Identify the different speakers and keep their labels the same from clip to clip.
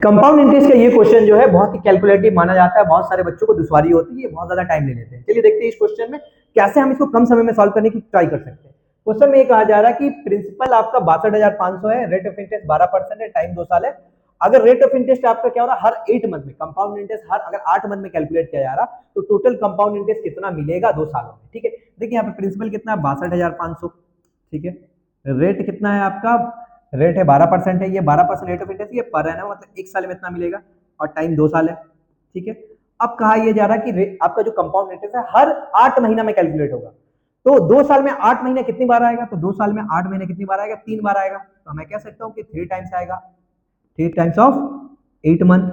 Speaker 1: Compound interest का ये question जो है बहुत ही कैलकुलेटिव माना जाता है, बहुत सारे बच्चों को दुश्वारी होती है, बहुत ज्यादा टाइम ले लेते हैं। चलिए देखते हैं इस क्वेश्चन में कैसे हम इसको कम समय में सॉल्व करने की ट्राई कर सकते हैं। क्वेश्चन में ये कहा जा रहा है कि प्रिंसिपल आपका 62,500 है, रेट ऑफ इंटरेस्ट 12% है, टाइम 2 साल है। अगर रेट ऑफ इंटरेस्ट आपका क्या हो रहा है हर 8 मंथ में, कंपाउंड इंटरेस्ट हर अगर 8 मंथ में कैलकुलेट किया जा रहा तो टोटल कंपाउंड इंटरेस्ट कितना मिलेगा 2 सालों में। ठीक है, देखिए यहाँ पे प्रिंसिपल कितना है 62,500। ठीक है, रेट कितना है आपका, रेट है 12% है, ये 12% रेट ऑफ इंटरेस्ट, ये पर एनम मतलब 1 साल में इतना मिलेगा और टाइम 2 साल है। ठीक है, अब कहा यह जा रहा है कि आपका जो कंपाउंड इंटरेस्ट है हर 8 महीना में कैलकुलेट होगा। तो 2 साल में 8 महीने कितनी बार आएगा, तो 2 साल में 8 महीने कितनी बार आएगा, 3 बार आएगा। तो मैं कह सकता हूं कि 3 टाइम्स आएगा, 3 टाइम्स ऑफ 8 मंथ।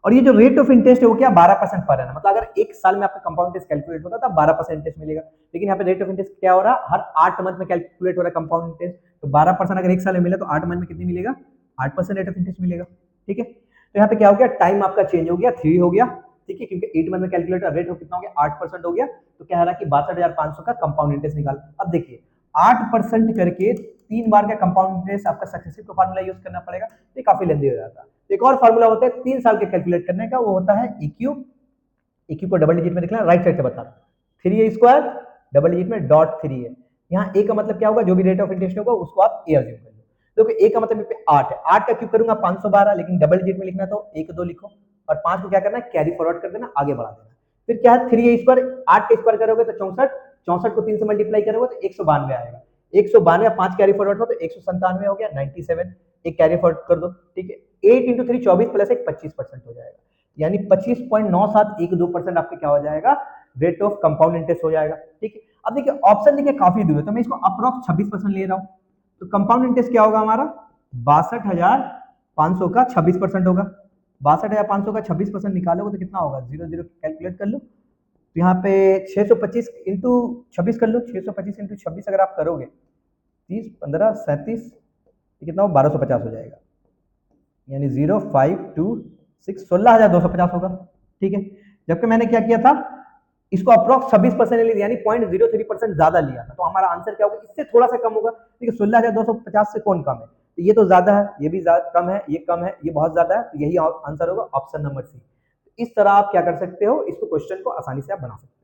Speaker 1: और ये जो रेट ऑफ इंटरेस्ट है वो क्या 12% पर है, मतलब अगर 1 साल में आपका कंपाउंड इंटरेस्ट कैलकुलेट होता तो 12% इंटरेस्ट मिलेगा। लेकिन यहाँ पे रेट ऑफ इंटरेस्ट क्या हो रहा है हर 8 मंथ में कैलकुलेट हो रहा है कंपाउंड इंटरेस्ट, तो 12% अगर 1 साल में मिला तो 8 मंथ में कितनी मिलेगा 8% रेट ऑफ इंटरेस्ट मिलेगा। ठीक है, तो यहाँ पे क्या हो गया टाइम आपका चेंज हो गया 3 हो गया। ठीक है, क्योंकि 8 मंथ में कैलकुलेट रेट ऑफ कितना हो गया 8% हो गया। तो क्या है कि 62,500 का कंपाउंड इंटरेस्ट निकाल। अब देखिए 8% करके 3 बार का कंपाउंड इंटरेस्ट आपका सक्सेसिव का फार्मूला यूज करना पड़ेगा, ये काफी लेंदी हो जाता है। एक और फार्मूला होता है 3 साल के कैलकुलेट करने का, वो होता है EQ। EQ को डबल डिजिट में लिखना, राइट साइड से बता रहा हूं 3a स्क्वायर डबल डिजिट में डॉट 3 है। यहाँ ए का मतलब क्या होगा, जो भी रेट ऑफ इंटरेस्ट होगा उसको आप ए अज्यूम कर लो। देखो ए का मतलब 8 है, 8 का क्यूब करूंगा 512, लेकिन डबल डिजिट में लिखना तो 1 2 लिखो और 5 को क्या करना है कैरी फॉरवर्ड कर देना, आगे बढ़ा देना। फिर क्या है 3a स्क्वायर 8 का स्क्वायर करोगे तो 64, 64 को 3 से मल्टीप्लाई करोगे तो 192 आएगा। 192 5 कैरी फॉरवर्ड हो तो 197 हो गया, 97 एक कैरी फॉरवर्ड कर दो। ठीक है, 8 इंटू 3 24 प्लस 1 25% हो जाएगा, यानी 25.9712% आपका क्या हो जाएगा रेट ऑफ कंपाउंड इंटरेस्ट हो जाएगा। ठीक है, अब देखिए ऑप्शन देखिए काफी दूर है तो मैं इसको अप्रॉक्स 26% ले रहा हूं। तो कंपाउंड इंटरेस्ट क्या होगा हमारा 62,500 का 26% होगा। 62,500 का 26% निकालोगे तो कितना होगा, 0 0 कैलकुलेट कर लो। तो यहाँ पे 625 इंटू 26 कर लो, 625 इंटू 26 अगर आप करोगे 30 15 37 कितना हो 1250 हो जाएगा, यानी 0526 16,250 होगा। ठीक है, जबकि मैंने क्या किया था इसको अप्रॉक्स 26% लिया, यानी 0.03% ज्यादा लिया था। तो हमारा आंसर क्या होगा, इससे थोड़ा सा कम होगा। ठीक है, 16,250 से कौन कम है, तो ये तो ज्यादा है, ये भी कम है, ये कम है, ये बहुत ज्यादा है, तो यही आंसर होगा ऑप्शन नंबर सी। इस तरह आप क्या कर सकते हो, इसको क्वेश्चन को आसानी से आप बना सकते हो।